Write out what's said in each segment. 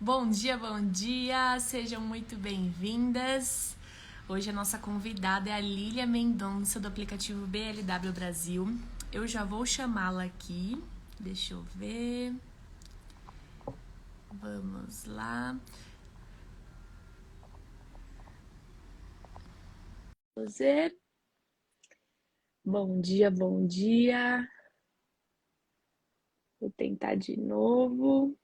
Bom dia, sejam muito bem-vindas. Hoje a nossa convidada é a Lília Mendonça, do aplicativo BLW Brasil. Eu já vou chamá-la aqui, deixa eu ver. Vamos lá. Você. Bom dia, bom dia. Vou tentar de novo.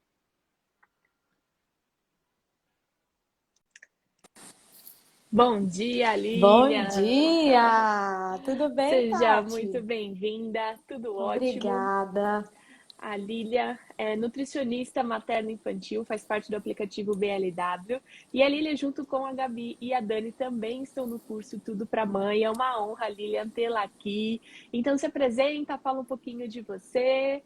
Bom dia, Bom Lília! dia! Tudo bem, Seja muito Tati? bem-vinda, tudo ótimo. Obrigada. A Lília é nutricionista materno-infantil, faz parte do aplicativo BLW. E a Lília, junto com a Gabi e a Dani, também estão no curso Tudo para Mãe. É uma honra, Lília, tê-la aqui. Então, se apresenta, fala um pouquinho de você.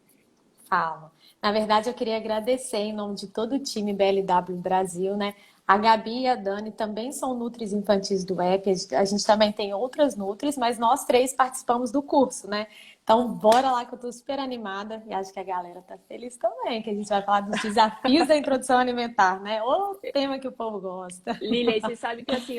Falo. Na verdade, eu queria agradecer em nome de todo o time BLW Brasil, né? A Gabi e a Dani também são nutris infantis do app. A gente também tem outras nutris, mas nós três participamos do curso, né? Então, bora lá que eu tô super animada e acho que a galera tá feliz também, que a gente vai falar dos desafios da introdução alimentar, né? O tema que o povo gosta. Lília, e você sabe que assim,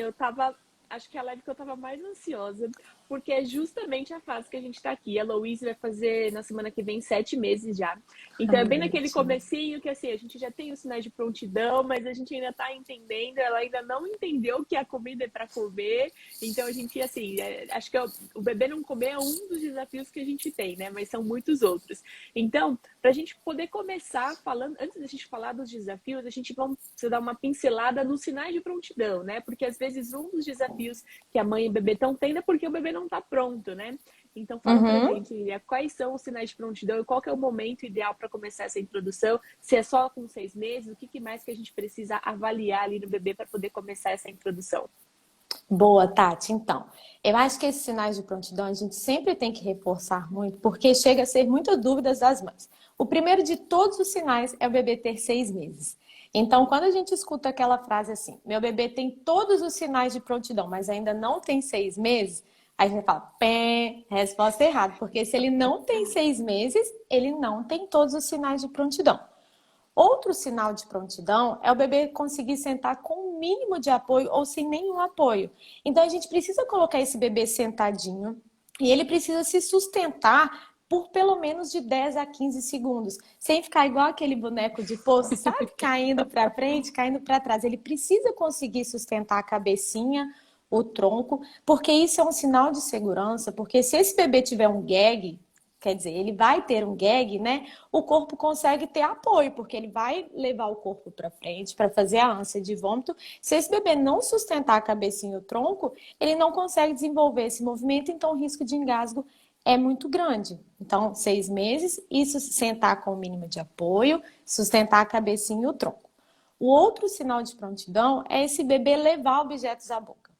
acho que é a live que eu tava mais ansiosa, porque é justamente a fase que a gente tá aqui. A Louise vai fazer na semana que vem 7 meses já. Então é Ai, bem naquele bonitinho. comecinho que assim, a gente já tem os sinais de prontidão, mas a gente ainda tá entendendo, ela ainda não entendeu que a comida é para comer. Então a gente, assim, acho que o bebê não comer é um dos desafios que a gente tem, né? Mas são muitos outros. Então, para a gente poder começar falando, antes da gente falar dos desafios, a gente vai dar uma pincelada nos sinais de prontidão, né? Porque às vezes um dos desafios que a mãe e o bebê estão tendo é porque o bebê não está pronto, né? Então fala pra Uhum. gente, Lilia, quais são os sinais de prontidão e qual que é o momento ideal para começar essa introdução? Se é só com 6 meses, o que mais que a gente precisa avaliar ali no bebê para poder começar essa introdução? Boa, Tati. Então, eu acho que esses sinais de prontidão a gente sempre tem que reforçar muito, porque chega a ser muitas dúvidas das mães. O primeiro de todos os sinais é o bebê ter 6 meses. Então, quando a gente escuta aquela frase assim, meu bebê tem todos os sinais de prontidão, mas ainda não tem 6 meses, aí a gente fala, pé, resposta errada, porque se ele não tem 6 meses, ele não tem todos os sinais de prontidão. Outro sinal de prontidão é o bebê conseguir sentar com o mínimo de apoio ou sem nenhum apoio. Então a gente precisa colocar esse bebê sentadinho e ele precisa se sustentar por pelo menos de 10 a 15 segundos, sem ficar igual aquele boneco de poço, sabe? Caindo para frente, caindo para trás. Ele precisa conseguir sustentar a cabecinha, o tronco, porque isso é um sinal de segurança, porque se esse bebê tiver um gag, quer dizer, ele vai ter um gag, né? O corpo consegue ter apoio, porque ele vai levar o corpo para frente para fazer a ânsia de vômito. Se esse bebê não sustentar a cabecinha e o tronco, ele não consegue desenvolver esse movimento, então o risco de engasgo é muito grande. Então, 6 meses, isso sentar com o mínimo de apoio, sustentar a cabecinha e o tronco. O outro sinal de prontidão é esse bebê levar objetos à boca.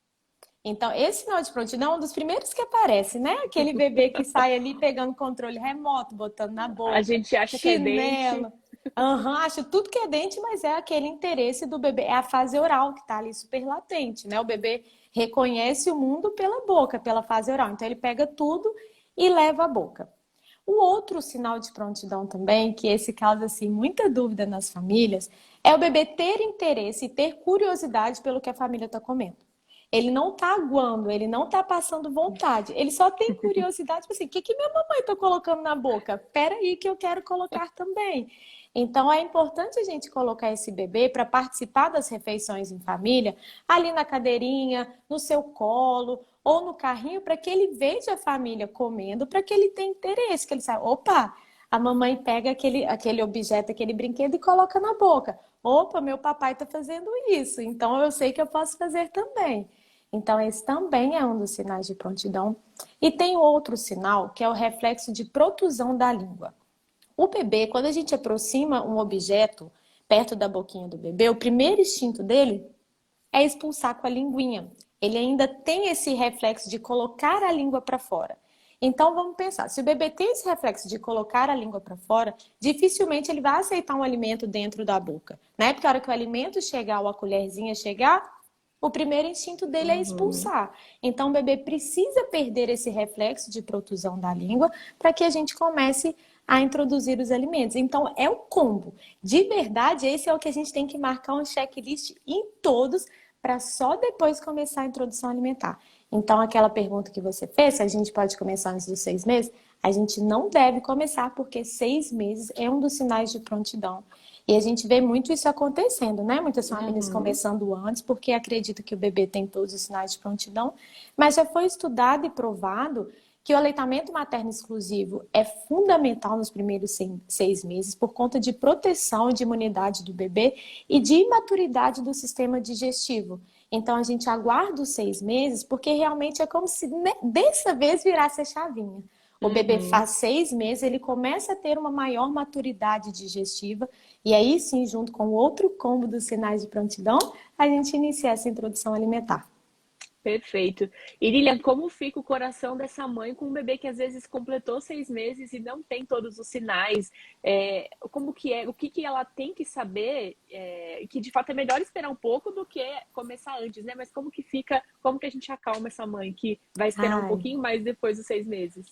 Então, esse sinal de prontidão é um dos primeiros que aparece, né? Aquele bebê que sai ali pegando controle remoto, botando na A boca, gente acha que é dente. chinelo. Aham, acha tudo que é dente, mas é aquele interesse do bebê, é a fase oral que tá ali super latente, né? O bebê reconhece o mundo pela boca, pela fase oral. Então, ele pega tudo e leva à boca. O outro sinal de prontidão também, que esse causa assim muita dúvida nas famílias, é o bebê ter interesse e ter curiosidade pelo que a família está comendo. Ele não tá aguando, ele não tá passando vontade, ele só tem curiosidade, tipo assim, o que que minha mamãe tá colocando na boca? Pera aí que eu quero colocar também. Então é importante a gente colocar esse bebê para participar das refeições em família, ali na cadeirinha, no seu colo ou no carrinho, para que ele veja a família comendo, para que ele tenha interesse, que ele saiba, opa, a mamãe pega aquele objeto, aquele brinquedo e coloca na boca. Opa, meu papai está fazendo isso, então eu sei que eu posso fazer também. Então, esse também é um dos sinais de prontidão. E tem outro sinal, que é o reflexo de protusão da língua. O bebê, quando a gente aproxima um objeto perto da boquinha do bebê, o primeiro instinto dele é expulsar com a linguinha. Ele ainda tem esse reflexo de colocar a língua para fora. Então vamos pensar, se o bebê tem esse reflexo de colocar a língua para fora, dificilmente ele vai aceitar um alimento dentro da boca, né? Porque a hora que o alimento chegar ou a colherzinha chegar, o primeiro instinto dele é Uhum. expulsar. Então o bebê precisa perder esse reflexo de protusão da língua para que a gente comece a introduzir os alimentos. Então, é o combo. De verdade, esse é o que a gente tem que marcar um checklist em todos para só depois começar a introdução alimentar. Então, aquela pergunta que você fez, se a gente pode começar antes dos 6 meses, a gente não deve começar porque 6 meses é um dos sinais de prontidão. E a gente vê muito isso acontecendo, né? Muitas famílias começando antes porque acreditam que o bebê tem todos os sinais de prontidão, mas já foi estudado e provado que o aleitamento materno exclusivo é fundamental nos primeiros 6 meses por conta de proteção e de imunidade do bebê e de imaturidade do sistema digestivo. Então, a gente aguarda os 6 meses porque realmente é como se dessa vez virasse a chavinha. O bebê faz 6 meses, ele começa a ter uma maior maturidade digestiva e aí sim, junto com o outro combo dos sinais de prontidão, a gente inicia essa introdução alimentar. Perfeito. E Lilian, como fica o coração dessa mãe com um bebê que às vezes completou 6 meses e não tem todos os sinais? Como que é? O que que ela tem que saber? Que de fato é melhor esperar um pouco do que começar antes, né? Mas como que fica? Como que a gente acalma essa mãe que vai esperar um Ai. pouquinho mais depois dos 6 meses?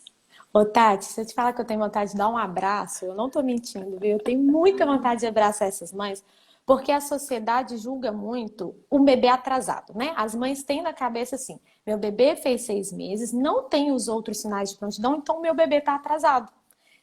Ô, Tati, se eu te falar que eu tenho vontade de dar um abraço, eu não tô mentindo, viu? Eu tenho muita vontade de abraçar essas mães, porque a sociedade julga muito o bebê atrasado, né? As mães têm na cabeça assim: meu bebê fez 6 meses, não tem os outros sinais de prontidão, então meu bebê tá atrasado.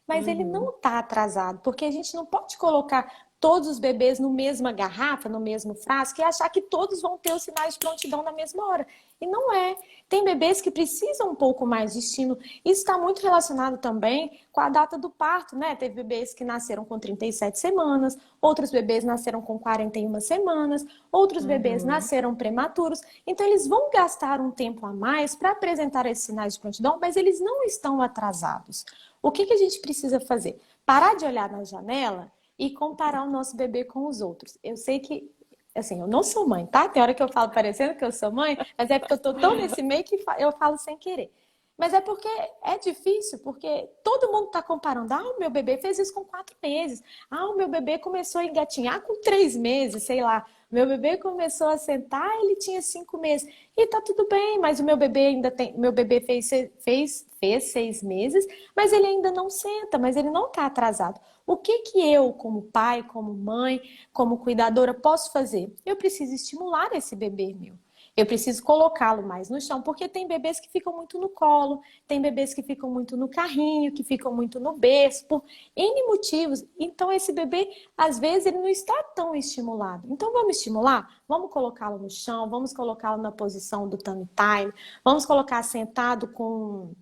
Mas ele não está atrasado, porque a gente não pode colocar todos os bebês no mesma garrafa, no mesmo frasco e achar que todos vão ter os sinais de prontidão na mesma hora. E não é. Tem bebês que precisam um pouco mais de estímulo. Isso está muito relacionado também com a data do parto, né? Teve bebês que nasceram com 37 semanas, outros bebês nasceram com 41 semanas, outros bebês nasceram prematuros. Então, eles vão gastar um tempo a mais para apresentar esses sinais de prontidão, mas eles não estão atrasados. O que a gente precisa fazer? Parar de olhar na janela e comparar o nosso bebê com os outros. Eu sei que, assim, eu não sou mãe, tá? Tem hora que eu falo parecendo que eu sou mãe, mas é porque eu tô tão nesse meio que eu falo sem querer. Mas é porque é difícil, porque todo mundo está comparando. Ah, o meu bebê fez isso com 4 meses. Ah, o meu bebê começou a engatinhar com 3 meses, sei lá. Meu bebê começou a sentar, ele tinha 5 meses. E tá tudo bem, mas o meu bebê ainda tem. Meu bebê fez 6 meses, mas ele ainda não senta, mas ele não está atrasado. O que eu, como pai, como mãe, como cuidadora, posso fazer? Eu preciso estimular esse bebê meu. Eu preciso colocá-lo mais no chão, porque tem bebês que ficam muito no colo, tem bebês que ficam muito no carrinho, que ficam muito no berço, por N motivos. Então, esse bebê, às vezes, ele não está tão estimulado. Então, vamos estimular? Vamos colocá-lo no chão, vamos colocá-lo na posição do tummy time, vamos colocar sentado com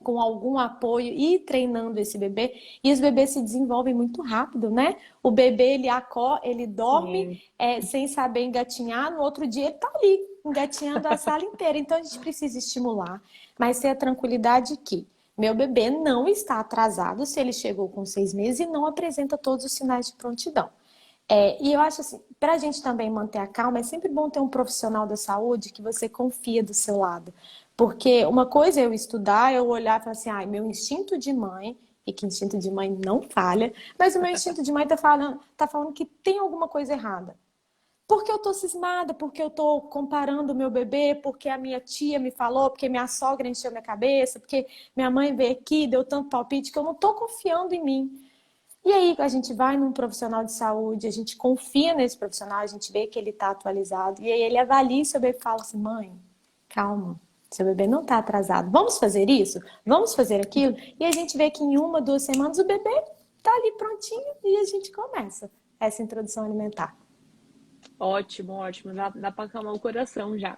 algum apoio e treinando esse bebê. E os bebês se desenvolvem muito rápido, né? O bebê, ele dorme sem saber engatinhar, no outro dia ele tá ali, engatinhando a sala inteira. Então, a gente precisa estimular, mas ter a tranquilidade que meu bebê não está atrasado se ele chegou com 6 meses e não apresenta todos os sinais de prontidão. E eu acho assim, para a gente também manter a calma, é sempre bom ter um profissional da saúde que você confia do seu lado. Porque uma coisa é eu estudar, eu olhar e falar assim, ai, meu instinto de mãe, e que instinto de mãe não falha, mas o meu instinto de mãe tá falando que tem alguma coisa errada. Porque eu tô cismada, porque eu tô comparando o meu bebê, porque a minha tia me falou, porque minha sogra encheu minha cabeça, porque minha mãe veio aqui, deu tanto palpite que eu não tô confiando em mim. E aí a gente vai num profissional de saúde, a gente confia nesse profissional, a gente vê que ele está atualizado, e aí ele avalia o seu bebê e fala assim, mãe, calma, seu bebê não está atrasado, vamos fazer isso? Vamos fazer aquilo? E a gente vê que em 1, 2 semanas o bebê está ali prontinho e a gente começa essa introdução alimentar. Ótimo, ótimo. Dá para acalmar o coração já.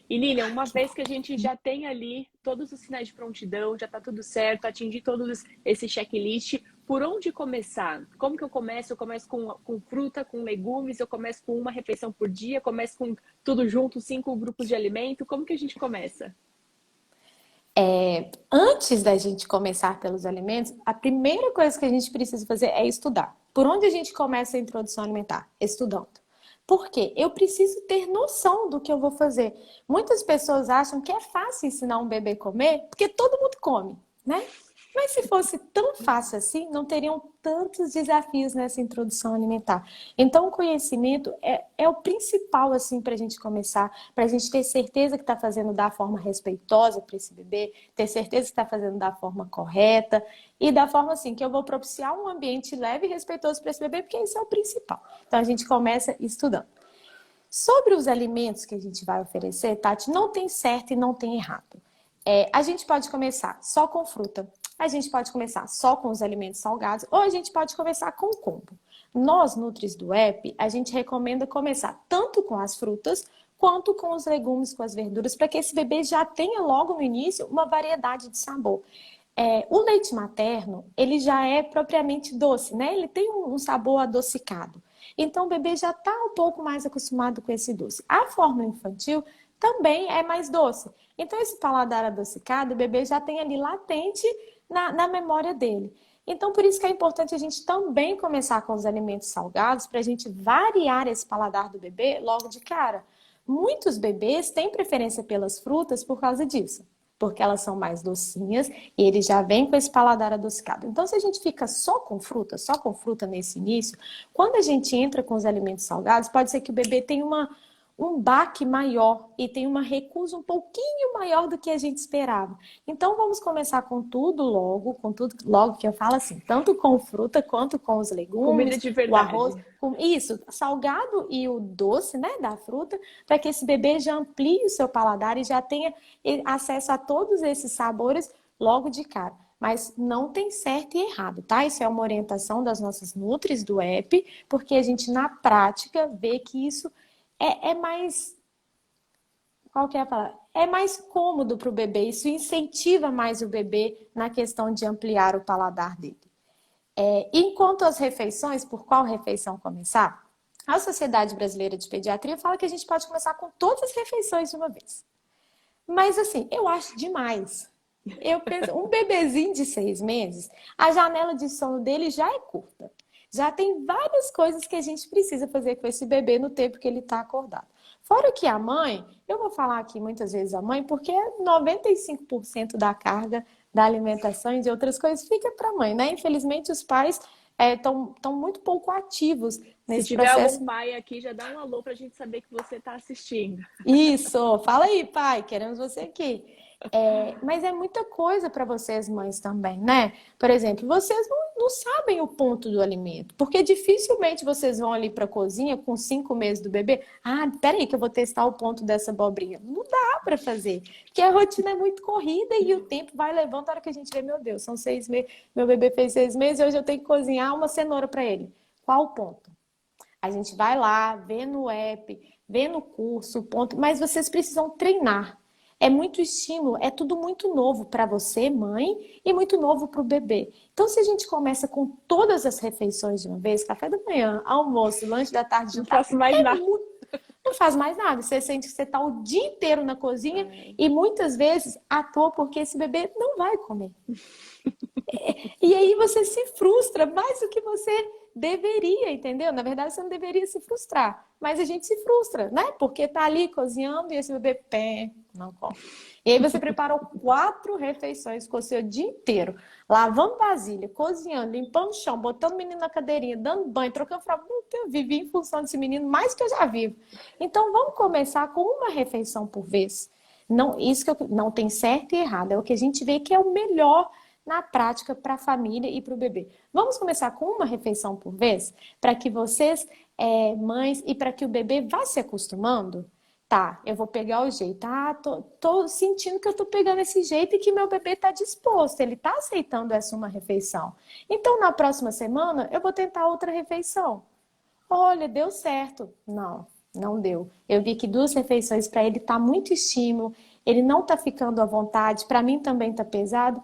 E Lilian, uma vez que a gente já tem ali todos os sinais de prontidão, já está tudo certo, atingir todos esse checklist, por onde começar? Como que eu começo? Eu começo com fruta, com legumes, eu começo com uma refeição por dia, começo com tudo junto, 5 grupos de alimento. Como que a gente começa? Antes da gente começar pelos alimentos, a primeira coisa que a gente precisa fazer é estudar. Por onde a gente começa a introdução alimentar? Estudando. Por quê? Eu preciso ter noção do que eu vou fazer. Muitas pessoas acham que é fácil ensinar um bebê a comer, porque todo mundo come, né? Mas se fosse tão fácil assim, não teriam tantos desafios nessa introdução alimentar. Então, o conhecimento é o principal, assim, para a gente começar, para a gente ter certeza que está fazendo da forma respeitosa para esse bebê, ter certeza que está fazendo da forma correta e da forma, assim, que eu vou propiciar um ambiente leve e respeitoso para esse bebê, porque isso é o principal. Então, a gente começa estudando. Sobre os alimentos que a gente vai oferecer, Tati, não tem certo e não tem errado. A gente pode começar só com fruta, a gente pode começar só com os alimentos salgados, ou a gente pode começar com o combo. Nós, Nutris do app, a gente recomenda começar tanto com as frutas, quanto com os legumes, com as verduras, para que esse bebê já tenha logo no início uma variedade de sabor. O leite materno, ele já é propriamente doce, né? Ele tem um sabor adocicado. Então, o bebê já está um pouco mais acostumado com esse doce. A fórmula infantil também é mais doce. Então, esse paladar adocicado, o bebê já tem ali latente na memória dele. Então, por isso que é importante a gente também começar com os alimentos salgados, para a gente variar esse paladar do bebê logo de cara. Muitos bebês têm preferência pelas frutas por causa disso, porque elas são mais docinhas e ele já vem com esse paladar adocicado. Então, se a gente fica só com fruta nesse início, quando a gente entra com os alimentos salgados, pode ser que o bebê tenha um baque maior e tenha uma recusa um pouquinho maior do que a gente esperava. Então, vamos começar com tudo logo que eu falo assim, tanto com fruta quanto com os legumes, Comida de verdade. o arroz, isso, salgado e o doce, né, da fruta, para que esse bebê já amplie o seu paladar e já tenha acesso a todos esses sabores logo de cara. Mas não tem certo e errado, tá? Isso é uma orientação das nossas Nutris do app, porque a gente, na prática, vê que isso é mais... Qual que é a palavra? É mais cômodo para o bebê, isso incentiva mais o bebê na questão de ampliar o paladar dele. Enquanto as refeições, por qual refeição começar? A Sociedade Brasileira de Pediatria fala que a gente pode começar com todas as refeições de uma vez. Mas assim, eu acho demais. Eu penso, um bebezinho de 6 meses, a janela de sono dele já é curta. Já tem várias coisas que a gente precisa fazer com esse bebê no tempo que ele está acordado. Fora que a mãe, eu vou falar aqui muitas vezes a mãe, porque 95% da carga da alimentação e de outras coisas fica para a mãe, né? Infelizmente, os pais estão muito pouco ativos nesse Se tiver processo. algum pai aqui, já dá um alô para a gente saber que você está assistindo. Isso, fala aí, pai, queremos você aqui. Mas é muita coisa para vocês, mães, também, né? Por exemplo, vocês não sabem o ponto do alimento, porque dificilmente vocês vão ali para a cozinha com 5 meses do bebê. Ah, peraí que eu vou testar o ponto dessa abobrinha. Não dá para fazer, porque a rotina é muito corrida e o tempo vai levando. A hora que a gente vê, meu Deus, são 6 meses, meu bebê fez 6 meses e hoje eu tenho que cozinhar uma cenoura para ele. Qual o ponto? A gente vai lá, vê no app, vê no curso, o ponto, mas vocês precisam treinar. É muito estímulo, é tudo muito novo para você, mãe, e muito novo para o bebê. Então, se a gente começa com todas as refeições de uma vez, café da manhã, almoço, lanche da tarde, Não jantar, faço mais nada. não faz mais nada. Você sente que você está o dia inteiro na cozinha e muitas vezes à toa porque esse bebê não vai comer. E aí você se frustra mais do que você deveria, entendeu? Na verdade, você não deveria se frustrar. Mas a gente se frustra, né? Porque tá ali cozinhando e esse bebê não come. E aí você preparou 4 refeições, ficou o seu dia inteiro, lavando vasilha, cozinhando, limpando o chão, botando o menino na cadeirinha, dando banho, trocando fralda. Eu vivi em função desse menino mais que eu já vivo. Então, vamos começar com uma refeição por vez. Não, isso que não tem certo e errado, é o que a gente vê que é o melhor na prática para a família e para o bebê. Vamos começar com uma refeição por vez, para que vocês, mães, e para que o bebê vá se acostumando. Tá, eu vou pegar o jeito. Ah, tô sentindo que eu tô pegando esse jeito e que meu bebê tá disposto, ele tá aceitando essa uma refeição. Então, na próxima semana, eu vou tentar outra refeição. Olha, deu certo. Não deu. Eu vi que 2 refeições para ele tá muito estímulo, ele não tá ficando à vontade, para mim também tá pesado.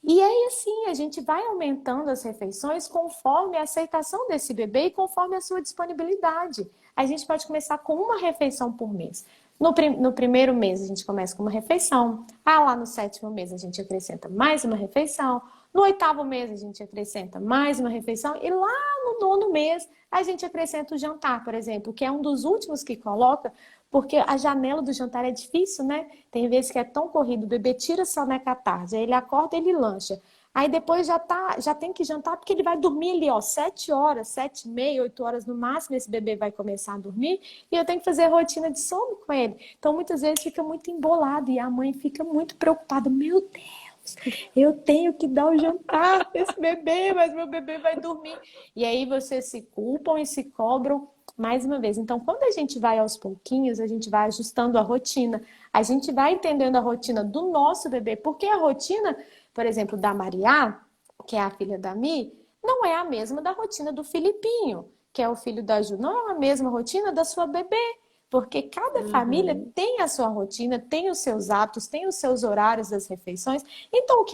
E aí, assim, a gente vai aumentando as refeições conforme a aceitação desse bebê e conforme a sua disponibilidade. A gente pode começar com uma refeição por mês. No primeiro mês, a gente começa com uma refeição. Lá no 7º mês, a gente acrescenta mais uma refeição. No 8º mês, a gente acrescenta mais uma refeição. E lá no 9º mês, a gente acrescenta o jantar, por exemplo, que é um dos últimos que coloca, porque a janela do jantar é difícil, né? Tem vezes que é tão corrido, o bebê tira a soneca à tarde, aí ele acorda, ele lancha. Aí depois já tem que jantar, porque ele vai dormir ali, ó, 7 horas, 7h30, 8 horas no máximo, esse bebê vai começar a dormir, e eu tenho que fazer rotina de sono com ele. Então, muitas vezes fica muito embolado, e a mãe fica muito preocupada. Meu Deus, eu tenho que dar o jantar para esse bebê, mas meu bebê vai dormir. E aí vocês se culpam e se cobram mais uma vez. Então, quando a gente vai aos pouquinhos, a gente vai ajustando a rotina, a gente vai entendendo a rotina do nosso bebê, porque a rotina, por exemplo, da Maria, que é a filha da Mi, não é a mesma da rotina do Filipinho, que é o filho da Ju. Não é a mesma rotina da sua bebê, porque cada família tem a sua rotina, tem os seus hábitos, tem os seus horários das refeições. Então,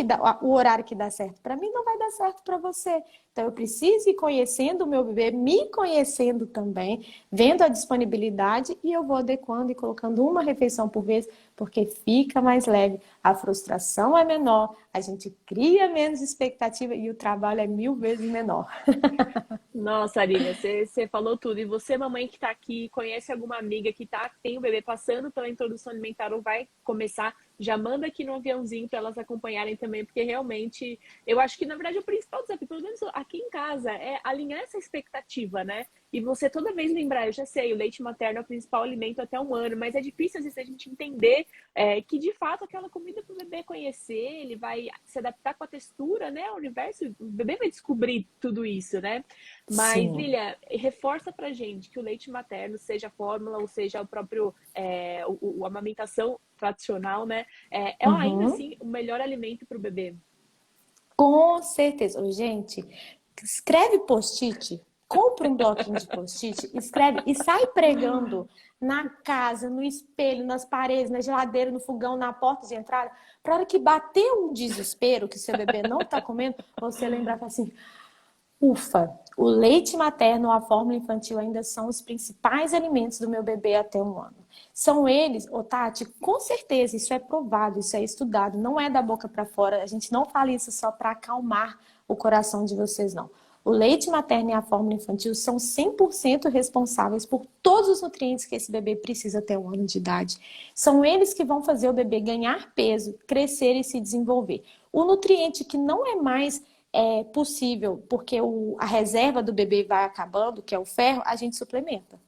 o horário que dá certo para mim não vai dar certo para você. Então, eu preciso ir conhecendo o meu bebê, me conhecendo também, vendo a disponibilidade, e eu vou adequando e colocando uma refeição por vez, porque fica mais leve, a frustração é menor, a gente cria menos expectativa e o trabalho é 1000 vezes menor. Nossa, Aline, você falou tudo. E você, mamãe que tá aqui, conhece alguma amiga que tem o bebê passando pela introdução alimentar ou vai começar, já manda aqui no aviãozinho para elas acompanharem também, porque realmente eu acho que, na verdade, o principal desafio, pelo menos aqui em casa, é alinhar essa expectativa, né? E você toda vez lembrar, eu já sei, o leite materno é o principal alimento até 1 ano, mas é difícil às vezes a gente entender que de fato aquela comida para o bebê conhecer, ele vai se adaptar com a textura, né? O universo, o bebê vai descobrir tudo isso, né? Mas, Sim. Lilia, reforça pra gente que o leite materno, seja a fórmula ou seja o próprio a amamentação tradicional, né? É ainda Uhum. assim o melhor alimento para o bebê. Com certeza. Ô, gente, escreve post-it, compra um bloquinho de post-it, escreve e sai pregando na casa, no espelho, nas paredes, na geladeira, no fogão, na porta de entrada, para hora que bater um desespero que seu bebê não está comendo, você lembrar assim, ufa, o leite materno ou a fórmula infantil ainda são os principais alimentos do meu bebê até 1 ano. São eles, ô Tati, com certeza, isso é provado, isso é estudado, não é da boca para fora, a gente não fala isso só para acalmar o coração de vocês, não. O leite materno e a fórmula infantil são 100% responsáveis por todos os nutrientes que esse bebê precisa até 1 ano de idade. São eles que vão fazer o bebê ganhar peso, crescer e se desenvolver. O nutriente que não é mais possível, porque a reserva do bebê vai acabando, que é o ferro, a gente suplementa.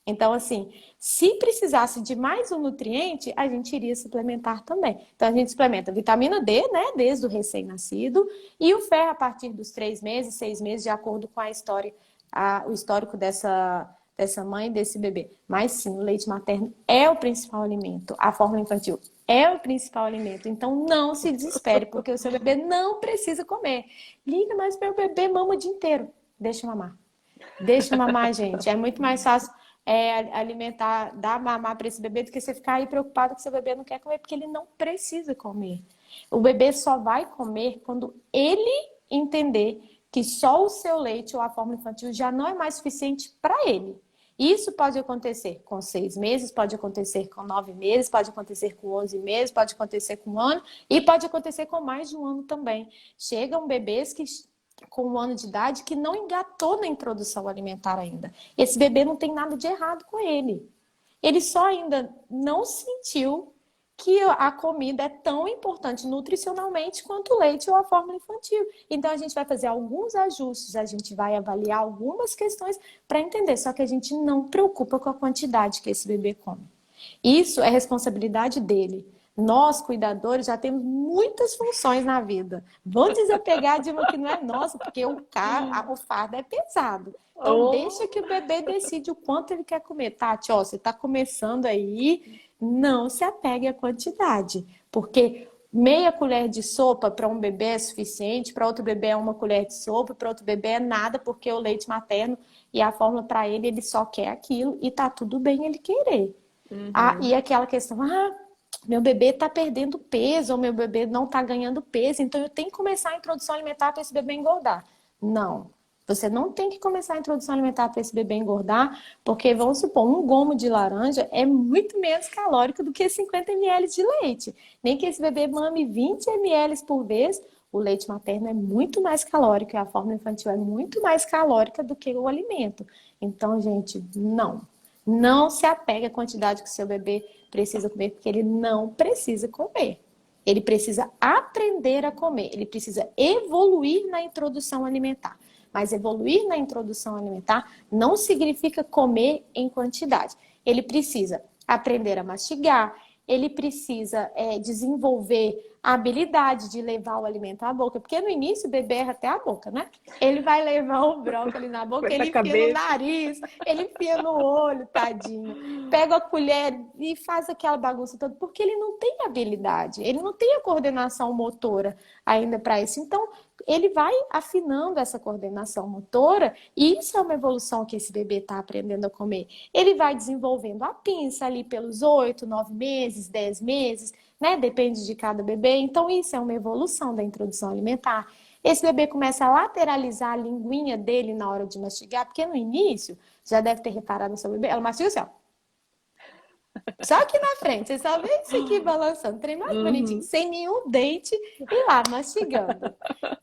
Então, assim, se precisasse de mais um nutriente, a gente iria suplementar também. Então, a gente suplementa vitamina D, né, desde o recém-nascido, e o ferro a partir dos 3 meses, 6 meses, de acordo com o histórico dessa mãe, desse bebê. Mas sim, o leite materno é o principal alimento, a fórmula infantil é o principal alimento. Então, não se desespere, porque o seu bebê não precisa comer. Liga, mas meu bebê mama o dia inteiro. Deixa eu mamar. Deixa eu mamar, gente. É muito mais fácil alimentar, dar mamar para esse bebê do que você ficar aí preocupado que seu bebê não quer comer, porque ele não precisa comer. O bebê só vai comer quando ele entender que só o seu leite ou a fórmula infantil já não é mais suficiente para ele. Isso pode acontecer com 6 meses, pode acontecer com 9 meses, pode acontecer com 11 meses, pode acontecer com 1 ano e pode acontecer com mais de 1 ano também. Chegam bebês que com 1 ano de idade que não engatou na introdução alimentar ainda. Esse bebê não tem nada de errado com ele. Ele só ainda não sentiu que a comida é tão importante nutricionalmente quanto o leite ou a fórmula infantil. Então, a gente vai fazer alguns ajustes, a gente vai avaliar algumas questões para entender, só que a gente não preocupa com a quantidade que esse bebê come. Isso é responsabilidade dele. Nós, cuidadores, já temos muitas funções na vida. Vamos desapegar de uma que não é nossa, porque o fardo é pesado. Então, deixa que o bebê decide o quanto ele quer comer. Tati, ó, você está começando aí, não se apegue à quantidade. Porque meia colher de sopa para um bebê é suficiente, para outro bebê é 1 colher de sopa, para outro bebê é nada, porque o leite materno e a fórmula para ele, ele só quer aquilo e tá tudo bem ele querer. E aquela questão, meu bebê está perdendo peso, ou meu bebê não está ganhando peso, então eu tenho que começar a introdução alimentar para esse bebê engordar. Não, você não tem que começar a introdução alimentar para esse bebê engordar, porque vamos supor, um gomo de laranja é muito menos calórico do que 50 ml de leite. Nem que esse bebê mame 20 ml por vez, O leite materno é muito mais calórico e a fórmula infantil é muito mais calórica do que o alimento. Então, gente, não. Não se apegue à quantidade que o seu bebê precisa comer, porque ele não precisa comer. Ele precisa aprender a comer, ele precisa evoluir na introdução alimentar. Mas evoluir na introdução alimentar não significa comer em quantidade. Ele precisa aprender a mastigar, ele precisa desenvolver a habilidade de levar o alimento à boca, porque no início o bebê erra até a boca, né? Ele vai levar o brócolis na boca, ele enfia no nariz, ele enfia no olho, tadinho. Pega a colher e faz aquela bagunça toda, porque ele não tem habilidade, ele não tem a coordenação motora ainda para isso. Então, ele vai afinando essa coordenação motora e isso é uma evolução que esse bebê está aprendendo a comer. Ele vai desenvolvendo a pinça ali pelos 8, 9 meses, 10 meses, né? Depende de cada bebê. Então, isso é uma evolução da introdução alimentar. Esse bebê começa a lateralizar a linguinha dele na hora de mastigar, porque no início, já deve ter reparado no seu bebê, ela mastiga assim, ó. Só aqui na frente, você só vê isso aqui balançando, trem mais bonitinho, sem nenhum dente e lá mastigando.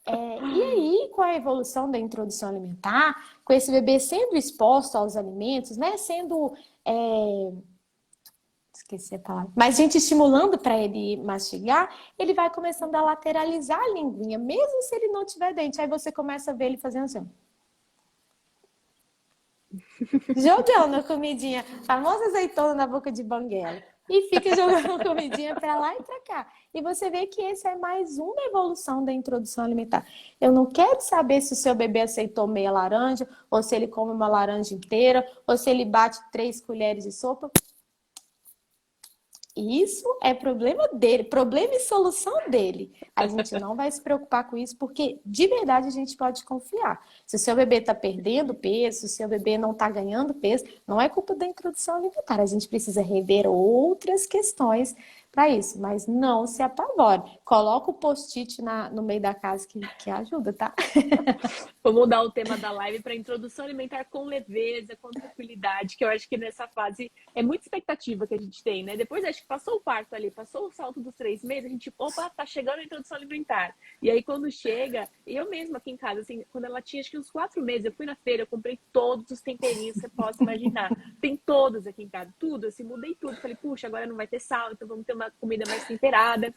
E aí, com a evolução da introdução alimentar, com esse bebê sendo exposto aos alimentos, né, sendo esqueci a palavra, mas gente estimulando para ele mastigar, ele vai começando a lateralizar a linguinha, mesmo se ele não tiver dente. Aí você começa a ver ele fazendo assim, jogando a comidinha, famosa azeitona na boca de banguela. E fica jogando a comidinha para lá e para cá. E você vê que esse é mais uma evolução da introdução alimentar. Eu não quero saber se o seu bebê aceitou meia laranja, ou se ele come uma laranja inteira, ou se ele bate 3 colheres de sopa. Isso é problema dele, problema e solução dele. A gente não vai se preocupar com isso, porque de verdade a gente pode confiar. Se o seu bebê está perdendo peso, se o seu bebê não está ganhando peso, não é culpa da introdução alimentar. A gente precisa rever outras questões para isso, mas não se apavore. Coloca o post-it no meio da casa que ajuda, tá? Vou mudar o tema da live para introdução alimentar com leveza, com tranquilidade, que eu acho que nessa fase é muita expectativa que a gente tem, né? Depois, acho que passou o parto ali, passou o salto dos 3 meses, a gente, opa, tá chegando a introdução alimentar. E aí, quando chega, eu mesma aqui em casa, assim, quando ela tinha acho que uns 4 meses, eu fui na feira, eu comprei todos os temperinhos que você possa imaginar. Tem todos aqui em casa, tudo, assim, mudei tudo. Falei, puxa, agora não vai ter sal, então vamos ter uma comida mais temperada.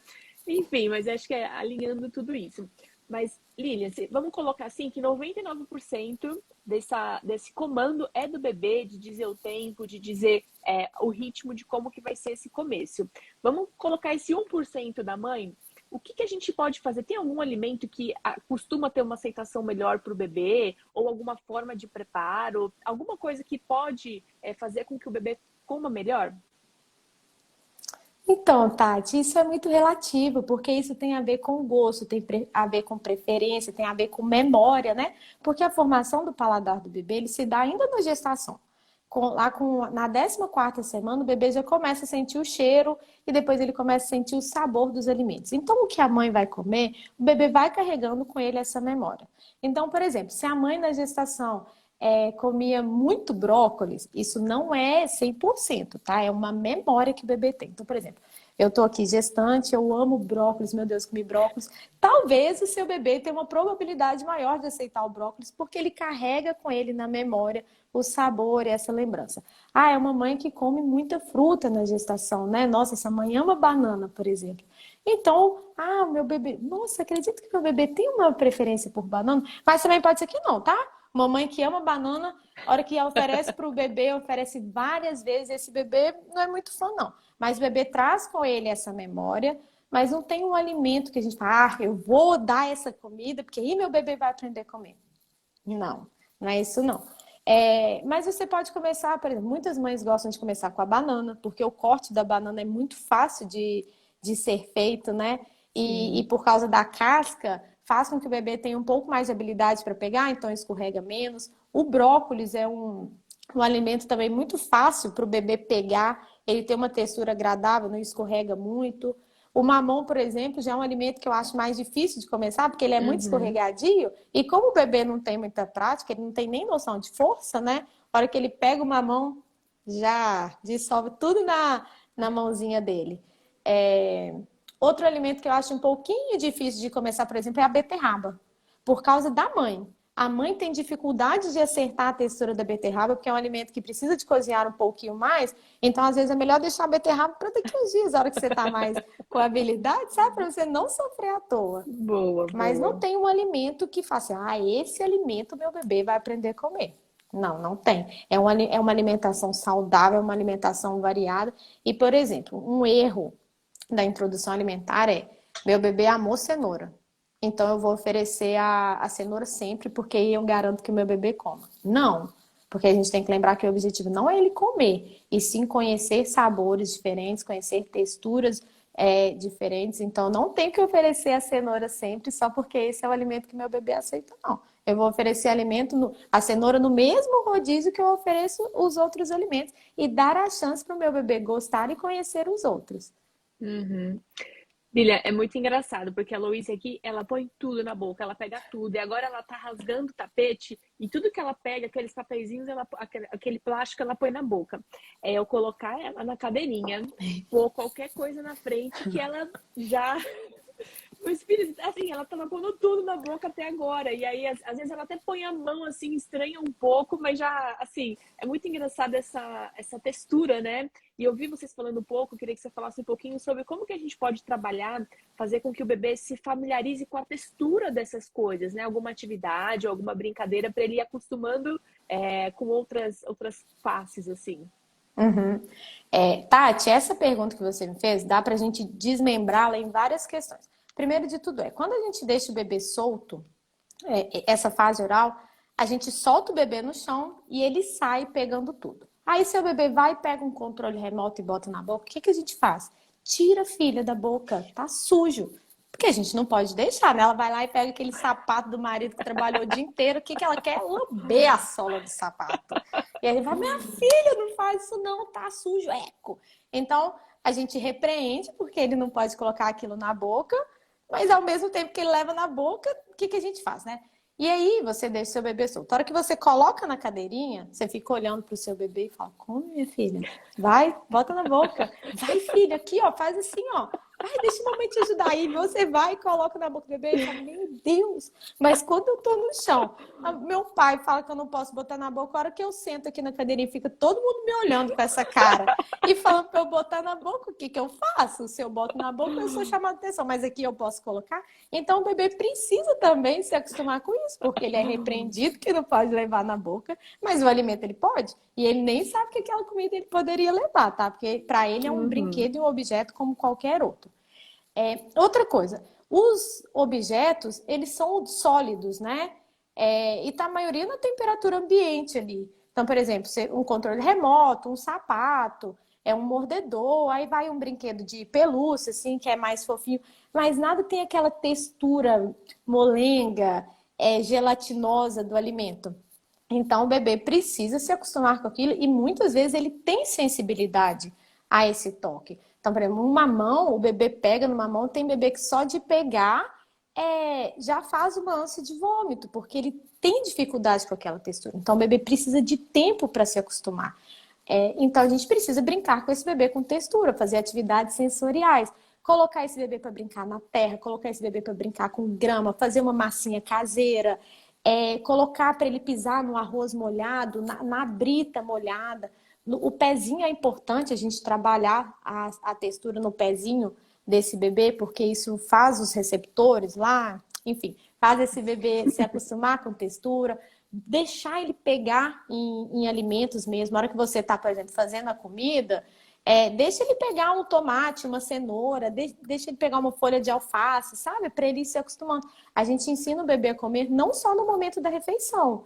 Enfim, mas acho que é alinhando tudo isso. Mas, Lilian, vamos colocar assim que 99% desse comando é do bebê, de dizer o tempo, de dizer o ritmo de como que vai ser esse começo. Vamos colocar esse 1% da mãe? O que a gente pode fazer? Tem algum alimento que costuma ter uma aceitação melhor para o bebê? Ou alguma forma de preparo? Alguma coisa que pode fazer com que o bebê coma melhor? Então, Tati, isso é muito relativo, porque isso tem a ver com gosto, tem a ver com preferência, tem a ver com memória, né? Porque a formação do paladar do bebê, ele se dá ainda na gestação. Na 14ª semana, o bebê já começa a sentir o cheiro e depois ele começa a sentir o sabor dos alimentos. Então, o que a mãe vai comer, o bebê vai carregando com ele essa memória. Então, por exemplo, se a mãe na gestação comia muito brócolis, isso não é 100%, tá? É uma memória que o bebê tem. Então, por exemplo, eu tô aqui gestante, eu amo brócolis, meu Deus, comi brócolis. Talvez o seu bebê tenha uma probabilidade maior de aceitar o brócolis, porque ele carrega com ele na memória o sabor e essa lembrança. Ah, é uma mãe que come muita fruta na gestação, né? Nossa, essa mãe ama banana, por exemplo. Então, o meu bebê... Nossa, acredito que meu bebê tem uma preferência por banana, mas também pode ser que não, tá? Mamãe que ama banana, a hora que oferece para o bebê, oferece várias vezes. Esse bebê não é muito fã, não. Mas o bebê traz com ele essa memória, mas não tem um alimento que a gente fala, eu vou dar essa comida, porque aí meu bebê vai aprender a comer. Não, não é isso, não. Mas você pode começar, por exemplo, muitas mães gostam de começar com a banana, porque o corte da banana é muito fácil de ser feito, né? E por causa da casca, faz com que o bebê tenha um pouco mais de habilidade para pegar, então escorrega menos. O brócolis é um alimento também muito fácil para o bebê pegar, ele tem uma textura agradável, não escorrega muito. O mamão, por exemplo, já é um alimento que eu acho mais difícil de começar, porque ele é muito escorregadio, e como o bebê não tem muita prática, ele não tem nem noção de força, né? A hora que ele pega o mamão, já dissolve tudo na mãozinha dele. Outro alimento que eu acho um pouquinho difícil de começar, por exemplo, é a beterraba, por causa da mãe. A mãe tem dificuldade de acertar a textura da beterraba, porque é um alimento que precisa de cozinhar um pouquinho mais. Então, às vezes, é melhor deixar a beterraba para daqui uns dias, a hora que você está mais com habilidade, sabe? Para você não sofrer à toa. Boa, Mas não boa. tem um alimento que faça, esse alimento meu bebê vai aprender a comer. Não, não tem. É uma alimentação saudável, uma alimentação variada. E, por exemplo, um erro da introdução alimentar é: meu bebê amou cenoura, então eu vou oferecer a cenoura sempre, porque aí eu garanto que o meu bebê coma. Não, porque a gente tem que lembrar que o objetivo não é ele comer, e sim conhecer sabores diferentes, conhecer texturas diferentes. Então não tem que oferecer a cenoura sempre só porque esse é o alimento que meu bebê aceita, não. Eu vou oferecer a cenoura no mesmo rodízio que eu ofereço os outros alimentos e dar a chance para o meu bebê gostar e conhecer os outros. Uhum. Lilia, é muito engraçado, porque a Louise aqui, ela põe tudo na boca, ela pega tudo, e agora ela tá rasgando o tapete, e tudo que ela pega, aqueles papeizinhos, aquele plástico, ela põe na boca. É eu colocar ela na cadeirinha, pôr qualquer coisa na frente, que ela já o espírito, assim, ela tava pondo tudo na boca até agora. E aí, às vezes, ela até põe a mão, assim, estranha um pouco, mas já, assim, é muito engraçado essa textura, né? E eu vi vocês falando um pouco, queria que você falasse um pouquinho sobre como que a gente pode trabalhar, fazer com que o bebê se familiarize com a textura dessas coisas, né? Alguma atividade, alguma brincadeira, para ele ir acostumando com outras faces, assim. Uhum. Tati, essa pergunta que você me fez, dá pra gente desmembrá-la em várias questões. Primeiro de tudo quando a gente deixa o bebê solto, essa fase oral, a gente solta o bebê no chão e ele sai pegando tudo. Aí seu bebê vai, pega um controle remoto e bota na boca, o que que a gente faz? Tira a filha da boca, tá sujo. Porque a gente não pode deixar, né? Ela vai lá e pega aquele sapato do marido que trabalhou o dia inteiro, o que que ela quer? Lamber a sola do sapato. E aí ele vai, minha filha, não faz isso não, tá sujo, eco. Então, a gente repreende, porque ele não pode colocar aquilo na boca, mas ao mesmo tempo que ele leva na boca, o que que a gente faz, né? E aí você deixa o seu bebê solto. A hora que você coloca na cadeirinha, você fica olhando pro seu bebê e fala, come, minha filha. Vai, bota na boca. Vai, filha, aqui, ó, faz assim, ó. Vai, deixa a mamãe te ajudar. Aí você vai e coloca na boca do bebê e fala, meu Deus. Mas quando eu tô no chão, meu pai fala que eu não posso botar na boca. A hora que eu sento aqui na cadeirinha, fica todo mundo me olhando com essa cara. E falando pra eu botar na boca, o que que eu faço? Se eu boto na boca, eu sou chamada de atenção. Mas aqui eu posso colocar. Então o bebê precisa também se acostumar com isso, porque ele é repreendido que não pode levar na boca, mas o alimento ele pode. E ele nem sabe que aquela comida ele poderia levar, tá? Porque para ele é um Uhum. brinquedo e um objeto como qualquer outro. Outra coisa, os objetos, eles são sólidos, né? E tá a maioria na temperatura ambiente ali. Então, por exemplo, um controle remoto, um sapato, um mordedor, aí vai um brinquedo de pelúcia, assim, que é mais fofinho, mas nada tem aquela textura molenga, gelatinosa do alimento. Então, o bebê precisa se acostumar com aquilo e muitas vezes ele tem sensibilidade a esse toque. Então, por exemplo, uma mão, o bebê pega numa mão, tem bebê que só de pegar já faz uma ânsia de vômito, porque ele tem dificuldade com aquela textura. Então, o bebê precisa de tempo para se acostumar. Então, a gente precisa brincar com esse bebê com textura, fazer atividades sensoriais, colocar esse bebê para brincar na terra, colocar esse bebê para brincar com grama, fazer uma massinha caseira, colocar para ele pisar no arroz molhado, na brita molhada. O pezinho é importante a gente trabalhar a textura no pezinho desse bebê, porque isso faz os receptores lá, enfim, faz esse bebê se acostumar com textura, deixar ele pegar em alimentos mesmo. Na hora que você está, por exemplo, fazendo a comida, deixa ele pegar um tomate, uma cenoura, deixa ele pegar uma folha de alface, sabe? Para ele ir se acostumando. A gente ensina o bebê a comer não só no momento da refeição,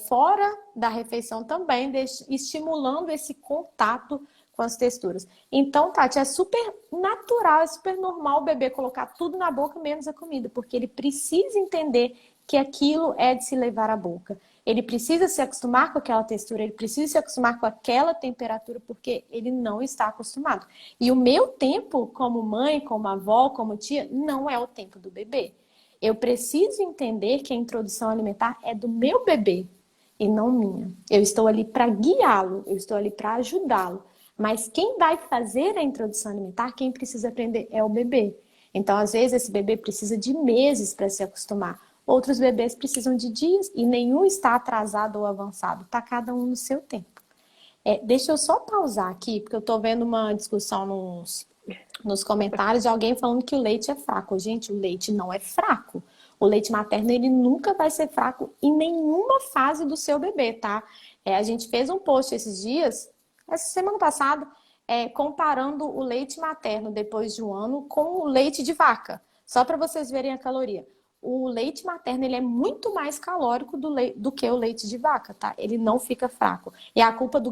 fora da refeição também, estimulando esse contato com as texturas. Então, Tati, é super natural, é super normal o bebê colocar tudo na boca menos a comida, porque ele precisa entender que aquilo é de se levar à boca. Ele precisa se acostumar com aquela textura, ele precisa se acostumar com aquela temperatura, porque ele não está acostumado. E o meu tempo como mãe, como avó, como tia, não é o tempo do bebê. Eu preciso entender que a introdução alimentar é do meu bebê e não minha. Eu estou ali para guiá-lo, eu estou ali para ajudá-lo. Mas quem vai fazer a introdução alimentar, quem precisa aprender é o bebê. Então, às vezes, esse bebê precisa de meses para se acostumar. Outros bebês precisam de dias e nenhum está atrasado ou avançado. Está cada um no seu tempo. Deixa eu só pausar aqui, porque eu estou vendo uma discussão nos comentários de alguém falando que o leite é fraco. Gente, o leite não é fraco. O leite materno, ele nunca vai ser fraco em nenhuma fase do seu bebê, tá? A gente fez um post esses dias, essa semana passada, comparando o leite materno depois de um ano com o leite de vaca. Só para vocês verem a caloria. O leite materno, ele é muito mais calórico do que o leite de vaca, tá? Ele não fica fraco. E a culpa do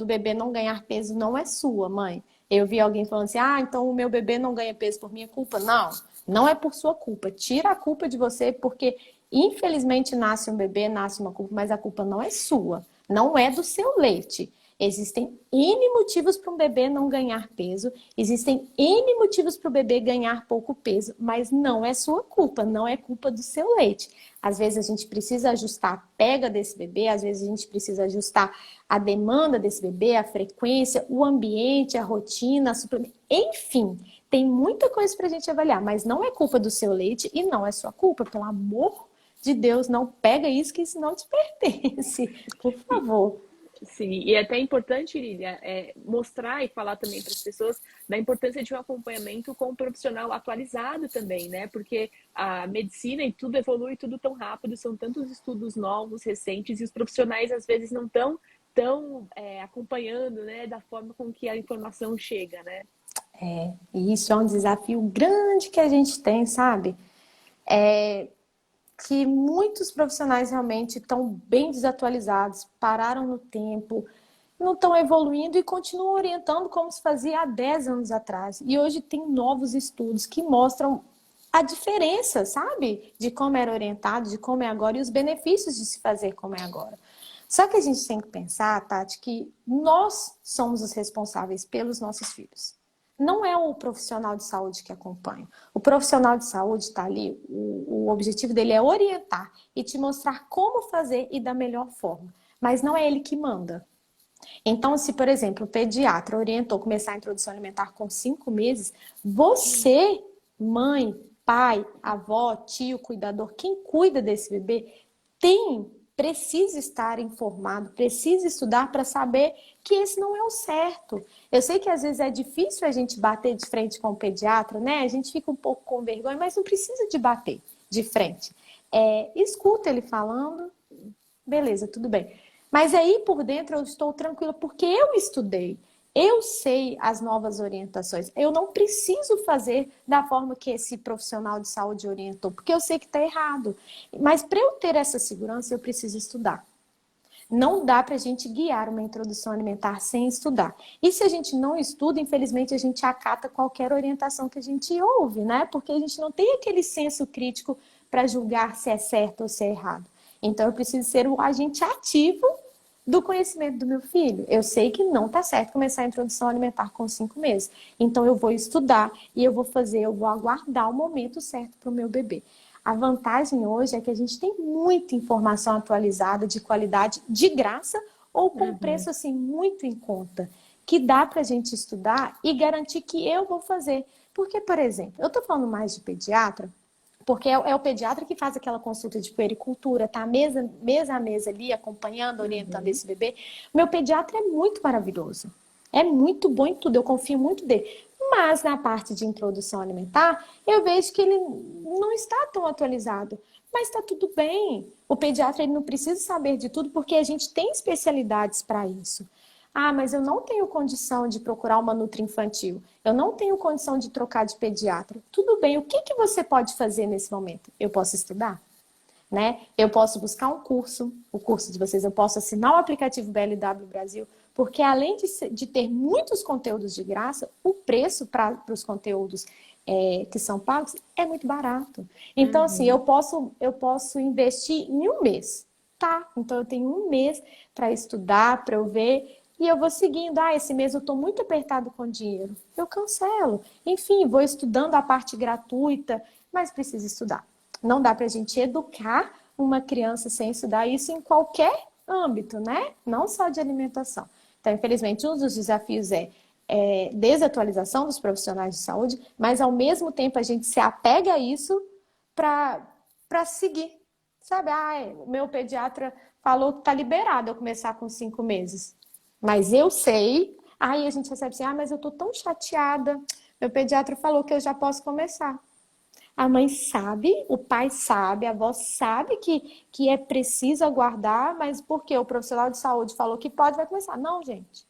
bebê não ganhar peso não é sua, mãe. Eu vi alguém falando assim, então o meu bebê não ganha peso por minha culpa. Não, não é por sua culpa. Tira a culpa de você, porque infelizmente nasce um bebê, nasce uma culpa, mas a culpa não é sua. Não é do seu leite. Existem N motivos para um bebê não ganhar peso, existem N motivos para o bebê ganhar pouco peso, mas não é sua culpa, não é culpa do seu leite. Às vezes a gente precisa ajustar a pega desse bebê, às vezes a gente precisa ajustar a demanda desse bebê, a frequência, o ambiente, a rotina, a suplemento, enfim, tem muita coisa para a gente avaliar, mas não é culpa do seu leite e não é sua culpa, pelo amor de Deus, não pega isso que isso não te pertence, por favor. Sim, e é até importante, Lília, mostrar e falar também para as pessoas da importância de um acompanhamento com um profissional atualizado também, né? Porque a medicina e tudo evolui tudo tão rápido, são tantos estudos novos, recentes, e os profissionais às vezes não estão tão acompanhando, né, da forma com que a informação chega, né? E isso é um desafio grande que a gente tem, sabe? Que muitos profissionais realmente estão bem desatualizados, pararam no tempo, não estão evoluindo e continuam orientando como se fazia há 10 anos atrás. E hoje tem novos estudos que mostram a diferença, sabe? De como era orientado, de como é agora e os benefícios de se fazer como é agora. Só que a gente tem que pensar, Tati, que nós somos os responsáveis pelos nossos filhos. Não é o profissional de saúde que acompanha. O profissional de saúde está ali, o objetivo dele é orientar e te mostrar como fazer e da melhor forma. Mas não é ele que manda. Então, se, por exemplo, o pediatra orientou começar a introdução alimentar com 5 meses, você, mãe, pai, avó, tio, cuidador, quem cuida desse bebê, precisa estar informado, precisa estudar para saber que esse não é o certo. Eu sei que às vezes é difícil a gente bater de frente com o pediatra, né? A gente fica um pouco com vergonha, mas não precisa de bater de frente. Escuta ele falando, beleza, tudo bem. Mas aí por dentro eu estou tranquila porque eu estudei. Eu sei as novas orientações. Eu não preciso fazer da forma que esse profissional de saúde orientou, porque eu sei que está errado. Mas para eu ter essa segurança, eu preciso estudar. Não dá para a gente guiar uma introdução alimentar sem estudar. E se a gente não estuda, infelizmente a gente acata qualquer orientação que a gente ouve, né? Porque a gente não tem aquele senso crítico para julgar se é certo ou se é errado. Então eu preciso ser um agente ativo do conhecimento do meu filho. Eu sei que não está certo começar a introdução alimentar com 5 meses. Então eu vou estudar e eu vou aguardar o momento certo para o meu bebê. A vantagem hoje é que a gente tem muita informação atualizada, de qualidade, de graça ou com preço assim muito em conta, que dá para a gente estudar e garantir que eu vou fazer. Porque, por exemplo, eu estou falando mais de pediatra, porque é o pediatra que faz aquela consulta de puericultura, tá mesa a mesa ali, acompanhando, orientando esse bebê. Meu pediatra é muito maravilhoso. É muito bom em tudo, eu confio muito dele. Mas na parte de introdução alimentar, eu vejo que ele não está tão atualizado. Mas está tudo bem. O pediatra ele não precisa saber de tudo, porque a gente tem especialidades para isso. Mas eu não tenho condição de procurar uma nutri-infantil. Eu não tenho condição de trocar de pediatra. Tudo bem, o que você pode fazer nesse momento? Eu posso estudar, né? Eu posso buscar um curso, o curso de vocês, eu posso assinar o aplicativo BLW Brasil, porque além de ter muitos conteúdos de graça, o preço para os conteúdos que são pagos é muito barato. Então, assim, eu posso investir em um mês, tá? Então, eu tenho um mês para estudar, para eu ver. E eu vou seguindo, esse mês eu estou muito apertado com dinheiro, eu cancelo. Enfim, vou estudando a parte gratuita, mas preciso estudar. Não dá para a gente educar uma criança sem estudar isso em qualquer âmbito, né? Não só de alimentação. Então, infelizmente, um dos desafios é desatualização dos profissionais de saúde, mas ao mesmo tempo a gente se apega a isso para seguir. Sabe, o meu pediatra falou que está liberado eu começar com 5 meses. Mas eu sei, aí a gente recebe assim, mas eu tô tão chateada. Meu pediatra falou que eu já posso começar. A mãe sabe, o pai sabe, a avó sabe que é preciso aguardar, mas porque o profissional de saúde falou que pode, vai começar. Não, gente.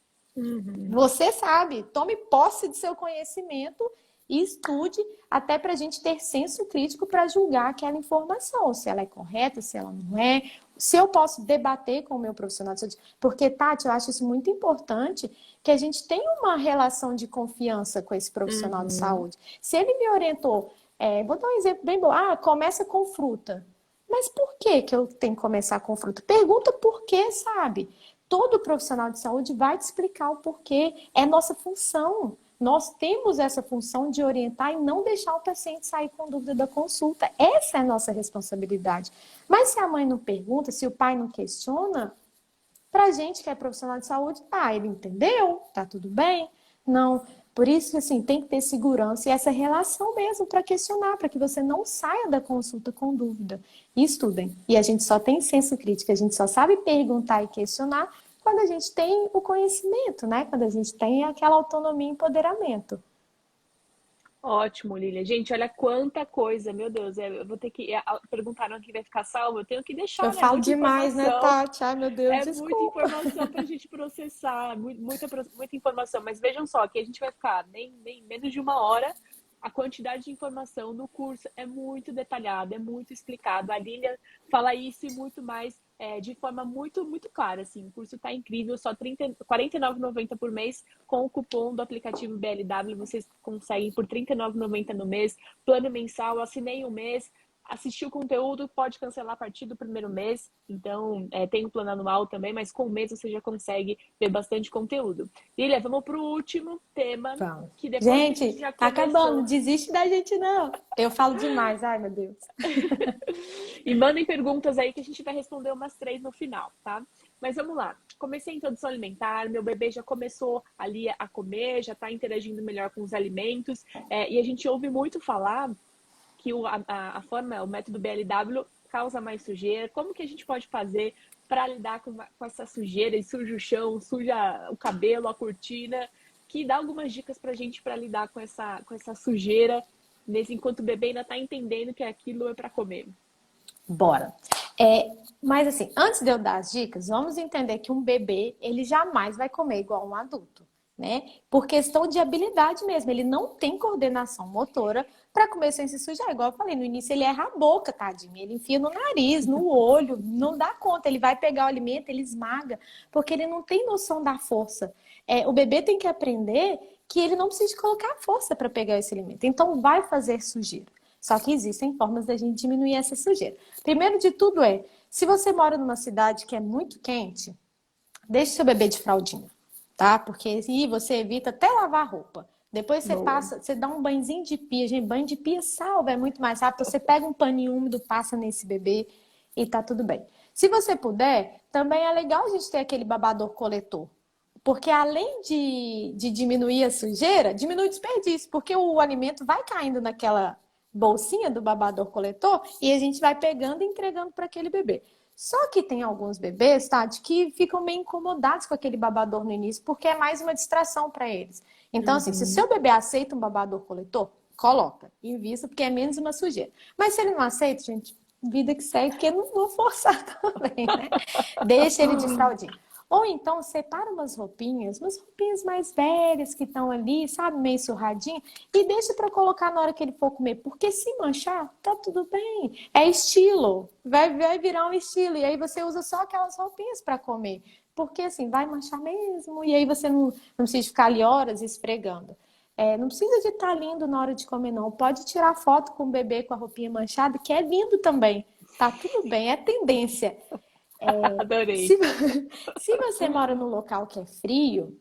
Você sabe, tome posse de seu conhecimento e estude até para a gente ter senso crítico para julgar aquela informação, se ela é correta, se ela não é, se eu posso debater com o meu profissional de saúde. Porque, Tati, eu acho isso muito importante, que a gente tenha uma relação de confiança com esse profissional de saúde. Se ele me orientou, vou dar um exemplo bem bom, começa com fruta. Mas por que eu tenho que começar com fruta? Pergunta por quê, sabe? Todo profissional de saúde vai te explicar o porquê. É nossa função. Nós temos essa função de orientar e não deixar o paciente sair com dúvida da consulta. Essa é a nossa responsabilidade. Mas se a mãe não pergunta, se o pai não questiona, pra gente que é profissional de saúde, ele entendeu, tá tudo bem. Não, por isso, assim, tem que ter segurança e essa relação mesmo para questionar, para que você não saia da consulta com dúvida. E estudem. E a gente só tem senso crítico, a gente só sabe perguntar e questionar quando a gente tem o conhecimento, né? Quando a gente tem aquela autonomia e empoderamento. Ótimo, Lilia. Gente, olha quanta coisa, meu Deus. Eu vou ter que. Perguntaram que vai ficar salvo, eu tenho que Eu deixar, né? falo Muita demais, né, informação. Tati? Ai, meu Deus, É muita desculpa. informação para a gente processar, muita informação. Mas vejam só, que a gente vai ficar nem menos de 1 hora. A quantidade de informação no curso é muito detalhada, é muito explicado. A Lilia fala isso e muito mais de forma muito, muito clara. Assim. O curso está incrível, só R$ 49,90 por mês. Com o cupom do aplicativo BLW, vocês conseguem por R$ 39,90 no mês. Plano mensal, assinei um mês. Assistir o conteúdo, pode cancelar a partir do primeiro mês. Então, tem o plano anual também, mas com o mês você já consegue ver bastante conteúdo. Lilia, vamos para o último tema, Vamos. que depois que a gente Gente, já tá acabando. começou. Desiste da gente, não. Eu falo demais. Ai, meu Deus. E mandem perguntas aí que a gente vai responder umas 3 no final, tá? Mas vamos lá. Comecei a introdução alimentar, meu bebê já começou ali a comer, já está interagindo melhor com os alimentos. E a gente ouve muito falar que o método BLW causa mais sujeira. Como que a gente pode fazer para lidar com essa sujeira? E suja o chão, suja o cabelo, a cortina. Que dá algumas dicas para a gente para lidar com essa sujeira, enquanto o bebê ainda está entendendo que aquilo é para comer. Bora. Mas assim, antes de eu dar as dicas, vamos entender que um bebê, ele jamais vai comer igual um adulto, né? Por questão de habilidade mesmo, ele não tem coordenação motora para comer sem se sujar. Igual eu falei, no início ele erra a boca, tadinho. Ele enfia no nariz, no olho, não dá conta. Ele vai pegar o alimento, ele esmaga, porque ele não tem noção da força. O bebê tem que aprender que ele não precisa colocar força para pegar esse alimento. Então vai fazer sujeira. Só que existem formas da gente diminuir essa sujeira. Primeiro de tudo se você mora numa cidade que é muito quente, deixe seu bebê de fraldinha, tá? Porque aí você evita até lavar a roupa. Depois você dá um banhozinho de pia. Gente, banho de pia salva, é muito mais rápido. Você pega um paninho úmido, passa nesse bebê e tá tudo bem. Se você puder, também é legal a gente ter aquele babador coletor. Porque além de diminuir a sujeira, diminui o desperdício. Porque o alimento vai caindo naquela bolsinha do babador coletor e a gente vai pegando e entregando para aquele bebê. Só que tem alguns bebês, Tati, que ficam meio incomodados com aquele babador no início, porque é mais uma distração para eles. Então, assim, se o seu bebê aceita um babador coletor, coloca, invista, porque é menos uma sujeira. Mas se ele não aceita, gente, vida que segue, porque eu não vou forçar também, né? Deixa ele de fraldinha. Ou então, separa umas roupinhas mais velhas que estão ali, sabe, meio surradinha, e deixa para colocar na hora que ele for comer. Porque se manchar, tá tudo bem. É estilo, vai virar um estilo. E aí você usa só aquelas roupinhas para comer. Porque assim, vai manchar mesmo. E aí você não precisa ficar ali horas esfregando. Não precisa de estar lindo na hora de comer, não. Pode tirar foto com o bebê com a roupinha manchada, que é lindo também. Tá tudo bem, é tendência. Adorei. Se você mora num local que é frio,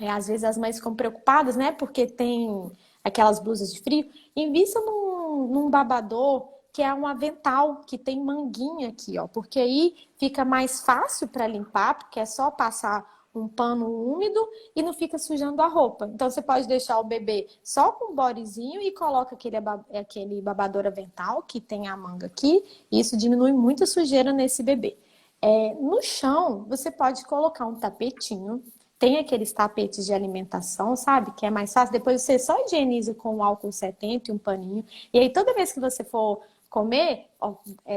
às vezes as mães ficam preocupadas, né? Porque tem aquelas blusas de frio. Invista num babador que é um avental, que tem manguinha aqui, ó. Porque aí fica mais fácil para limpar, porque é só passar um pano úmido e não fica sujando a roupa. Então, você pode deixar o bebê só com um bodyzinho e coloca aquele babador avental que tem a manga aqui. E isso diminui muito a sujeira nesse bebê. No chão, você pode colocar um tapetinho. Tem aqueles tapetes de alimentação, sabe? Que é mais fácil. Depois você só higieniza com o álcool 70 e um paninho. E aí, toda vez que você for comer,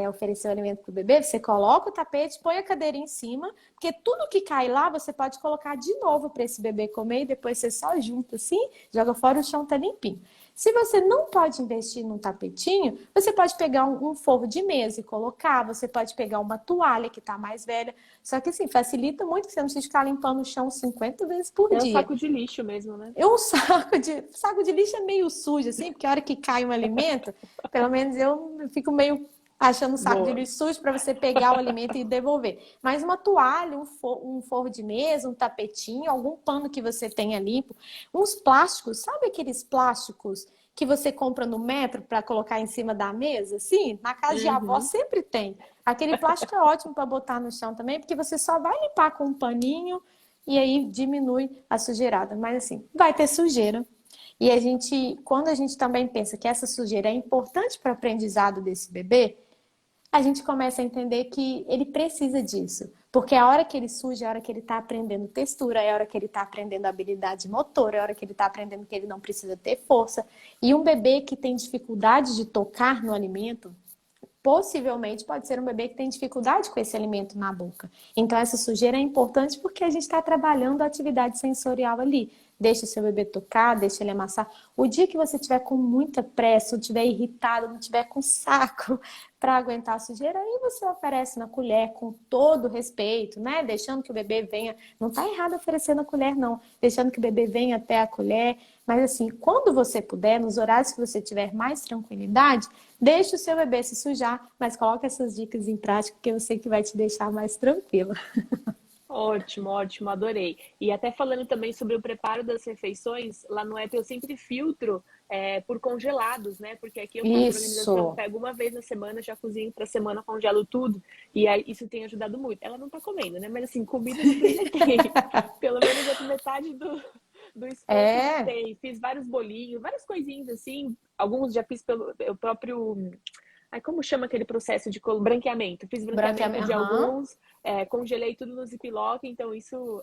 oferecer o alimento para o bebê, você coloca o tapete, põe a cadeira em cima, porque tudo que cai lá você pode colocar de novo para esse bebê comer e depois você só junta assim, joga fora, o chão tá limpinho. Se você não pode investir num tapetinho, você pode pegar um forro de mesa e colocar, você pode pegar uma toalha que tá mais velha, só que assim, facilita muito que você não precisa ficar limpando o chão 50 vezes por É um dia. saco de lixo mesmo, né? Um saco de lixo é meio sujo, assim, porque a hora que cai um alimento, pelo menos eu fico meio achando um saco de Boa. lixo sujo para você pegar o alimento e devolver. Mas uma toalha, um forro de mesa, um tapetinho, algum pano que você tenha limpo, uns plásticos, sabe aqueles plásticos que você compra no metro para colocar em cima da mesa? Sim, na casa de avó Uhum. sempre tem. Aquele plástico é ótimo para botar no chão também, porque você só vai limpar com um paninho e aí diminui a sujeirada. Mas assim, vai ter sujeira. E quando a gente também pensa que essa sujeira é importante para o aprendizado desse bebê, a gente começa a entender que ele precisa disso. Porque a hora que ele suja, é a hora que ele está aprendendo textura, é a hora que ele está aprendendo habilidade motora, é a hora que ele está aprendendo que ele não precisa ter força. E um bebê que tem dificuldade de tocar no alimento, possivelmente pode ser um bebê que tem dificuldade com esse alimento na boca. Então, essa sujeira é importante porque a gente está trabalhando a atividade sensorial ali. Deixa o seu bebê tocar, deixa ele amassar. O dia que você tiver com muita pressa, ou estiver irritado, não tiver com saco para aguentar a sujeira, aí você oferece na colher com todo respeito, né? Deixando que o bebê venha. Não está errado oferecer na colher, não. Deixando que o bebê venha até a colher. Mas assim, quando você puder, nos horários que você tiver mais tranquilidade, deixe o seu bebê se sujar, mas coloque essas dicas em prática, que eu sei que vai te deixar mais tranquila. Ótimo, ótimo, adorei. E até falando também sobre o preparo das refeições, lá no app eu sempre filtro por congelados, né? Porque aqui eu faço organização, Isso. pego uma vez na semana, já cozinho para semana, congelo tudo, e aí isso tem ajudado muito. Ela não tá comendo, né? Mas assim, comida sempre já tem. Pelo menos já tem metade do esforço já É, tem. Fiz vários bolinhos, várias coisinhas assim. Alguns já fiz pelo eu próprio. Ai, como chama aquele processo de branqueamento? Fiz branqueamento branqueamento. de Aham, alguns, congelei tudo no Ziploc, então isso,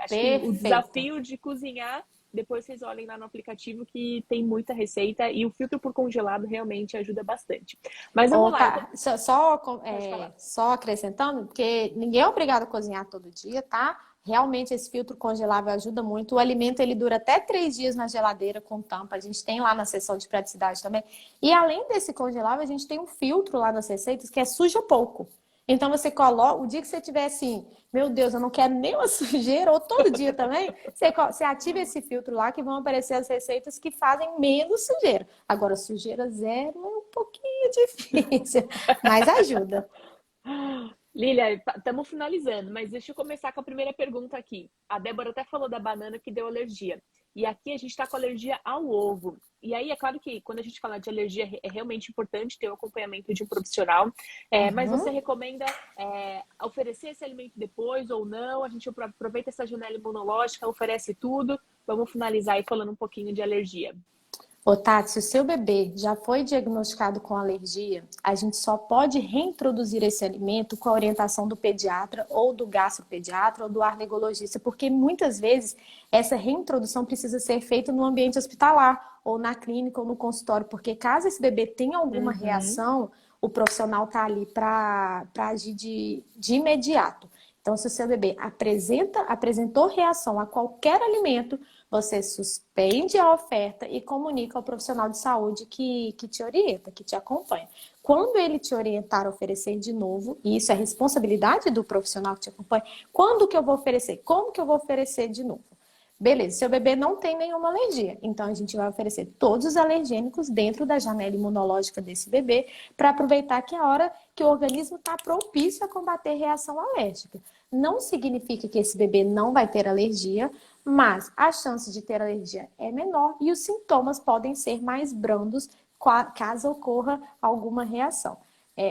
acho que o perfeito. desafio de cozinhar, depois vocês olhem lá no aplicativo que tem muita receita e o filtro por congelado realmente ajuda bastante. Mas vamos Ou lá, tá, pode falar. só acrescentando, porque ninguém é obrigado a cozinhar todo dia, tá? Realmente esse filtro congelável ajuda muito. O alimento ele dura até 3 dias na geladeira com tampa. A gente tem lá na seção de praticidade também. E além desse congelável, a gente tem um filtro lá nas receitas que é suja pouco. Então você coloca, o dia que você tiver assim, meu Deus, eu não quero nenhuma sujeira, ou todo dia também, você ativa esse filtro lá que vão aparecer as receitas que fazem menos sujeira. Agora, sujeira zero é um pouquinho difícil, mas ajuda. Lília, estamos finalizando, mas deixa eu começar com a primeira pergunta aqui. A Débora até falou da banana que deu alergia. E aqui a gente está com alergia ao ovo. E aí, é claro que quando a gente fala de alergia, é realmente importante ter o acompanhamento de um profissional. Mas você Uhum. recomenda oferecer esse alimento depois ou não? A gente aproveita essa janela imunológica, oferece tudo. Vamos finalizar aí falando um pouquinho de alergia. Ô, Tati, se o seu bebê já foi diagnosticado com alergia, a gente só pode reintroduzir esse alimento com a orientação do pediatra ou do gastropediatra ou do alergologista, porque muitas vezes essa reintrodução precisa ser feita no ambiente hospitalar, ou na clínica, ou no consultório, porque caso esse bebê tenha alguma Uhum. reação, o profissional está ali para agir de imediato. Então, se o seu bebê apresentou reação a qualquer alimento, você suspende a oferta e comunica ao profissional de saúde que te orienta, que te acompanha. Quando ele te orientar a oferecer de novo, e isso é responsabilidade do profissional que te acompanha, quando que eu vou oferecer? Como que eu vou oferecer de novo? Beleza, seu bebê não tem nenhuma alergia, então a gente vai oferecer todos os alergênicos dentro da janela imunológica desse bebê para aproveitar que é a hora que o organismo está propício a combater reação alérgica. Não significa que esse bebê não vai ter alergia, mas a chance de ter alergia é menor e os sintomas podem ser mais brandos caso ocorra alguma reação.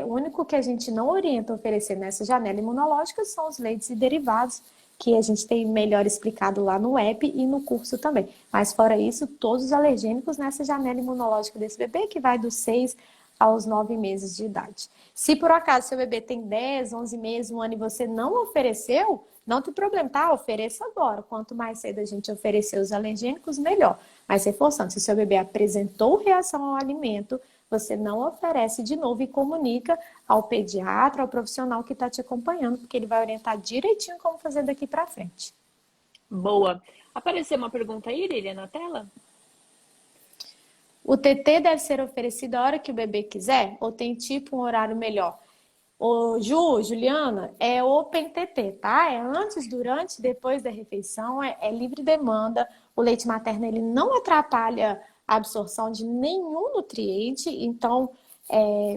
O único que a gente não orienta a oferecer nessa janela imunológica são os leites e derivados, que a gente tem melhor explicado lá no app e no curso também. Mas fora isso, todos os alergênicos nessa janela imunológica desse bebê, que vai dos 6 aos 9 meses de idade. Se por acaso seu bebê tem 10, 11 meses, 1 ano e você não ofereceu, não tem problema, tá? Ofereça agora. Quanto mais cedo a gente oferecer os alergênicos, melhor. Mas reforçando, se o seu bebê apresentou reação ao alimento, você não oferece de novo e comunica ao pediatra, ao profissional que está te acompanhando, porque ele vai orientar direitinho como fazer daqui para frente. Boa. Apareceu uma pergunta aí, Lília, na tela? O TT deve ser oferecido a hora que o bebê quiser ou tem tipo um horário melhor? Juliana, é Open TT, tá? É antes, durante, depois da refeição, é livre demanda. O leite materno ele não atrapalha a absorção de nenhum nutriente, então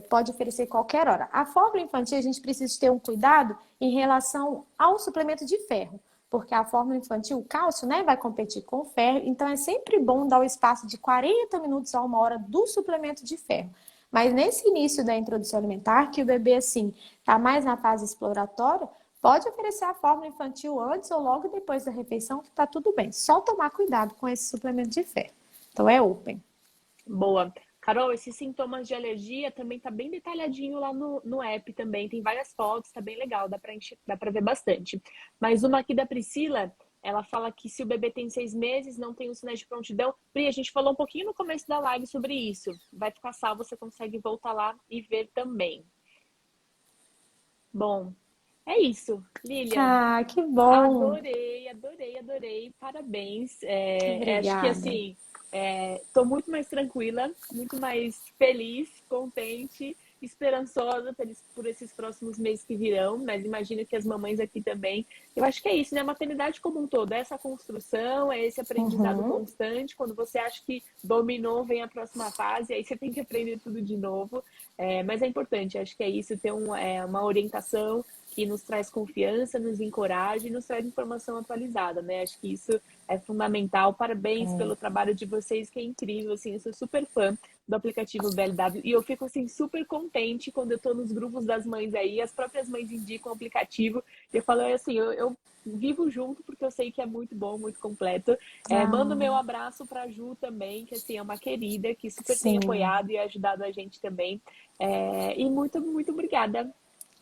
pode oferecer qualquer hora. A fórmula infantil a gente precisa ter um cuidado em relação ao suplemento de ferro, porque a fórmula infantil, o cálcio, né, vai competir com o ferro, então é sempre bom dar o espaço de 40 minutos a 1 hora do suplemento de ferro. Mas nesse início da introdução alimentar, que o bebê, assim, está mais na fase exploratória, pode oferecer a fórmula infantil antes ou logo depois da refeição, que está tudo bem. Só tomar cuidado com esse suplemento de ferro. Então, é open. Boa. Carol, esses sintomas de alergia também tá bem detalhadinho lá no app também. Tem várias fotos, tá bem legal, dá pra ver bastante. Mas uma aqui da Priscila, ela fala que se o bebê tem 6 meses, não tem os sinais de prontidão. Pri, a gente falou um pouquinho no começo da live sobre isso. Vai ficar salvo, você consegue voltar lá e ver também. Bom, é isso. Lilian, Ah, que bom! adorei. Parabéns. Acho que Obrigada. assim, tô muito mais tranquila, muito mais feliz, contente, esperançosa por esses próximos meses que virão, mas imagino que as mamães aqui também. Eu acho que é isso, né? A maternidade como um todo, é essa construção, é esse aprendizado constante. Quando você acha que dominou, vem a próxima fase, aí você tem que aprender tudo de novo. Mas é importante, acho que é isso, ter uma orientação que nos traz confiança, nos encoraja e nos traz informação atualizada, né? Acho que isso é fundamental. Parabéns pelo trabalho de vocês, que é incrível, assim, eu sou super fã do aplicativo BLW e eu fico, assim, super contente quando eu tô nos grupos das mães aí, as próprias mães indicam o aplicativo e eu falo, assim, eu vivo junto porque eu sei que é muito bom, muito completo. Mando meu abraço para a Ju também, que, assim, é uma querida, que super tem Sim. apoiado e ajudado a gente também. E muito, muito obrigada.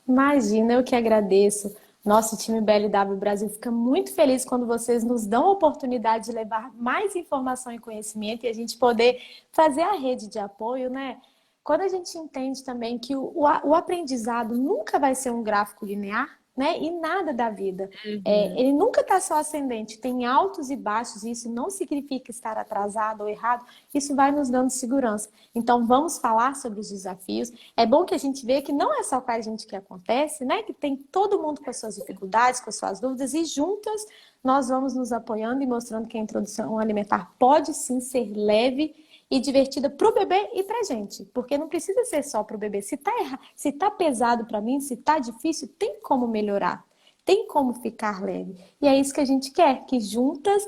Imagina, eu que agradeço. Nosso time BLW Brasil fica muito feliz quando vocês nos dão a oportunidade de levar mais informação e conhecimento e a gente poder fazer a rede de apoio, né? Quando a gente entende também que o aprendizado nunca vai ser um gráfico linear, né? E nada da vida. Ele nunca está só ascendente, tem altos e baixos, e isso não significa estar atrasado ou errado, isso vai nos dando segurança. Então, vamos falar sobre os desafios. É bom que a gente vê que não é só com a gente que acontece, né? Que tem todo mundo com as suas dificuldades, com as suas dúvidas, e juntas nós vamos nos apoiando e mostrando que a introdução alimentar pode sim ser leve e divertida para o bebê e para a gente, porque não precisa ser só para o bebê. Se tá pesado para mim, se tá difícil, tem como melhorar, tem como ficar leve. E é isso que a gente quer, que juntas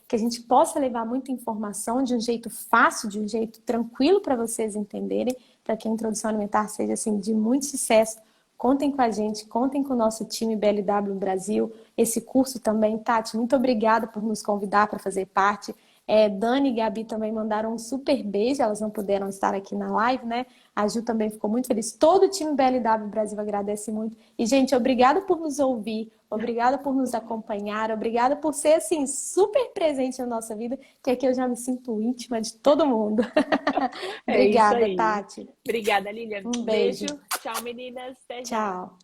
que a gente possa levar muita informação de um jeito fácil, de um jeito tranquilo para vocês entenderem, para que a introdução alimentar seja assim de muito sucesso. Contem com a gente, contem com o nosso time BLW Brasil, esse curso também. Tati, muito obrigada por nos convidar para fazer parte. Dani e Gabi também mandaram um super beijo, elas não puderam estar aqui na live, né? A Ju também ficou muito feliz. Todo o time BLW Brasil agradece muito. E, gente, obrigada por nos ouvir, obrigada por nos acompanhar, obrigada por ser, assim, super presente na nossa vida, que aqui eu já me sinto íntima de todo mundo. É isso Obrigada, aí. Tati. Obrigada, Lilian. Um beijo. Tchau, meninas. Até já. Tchau.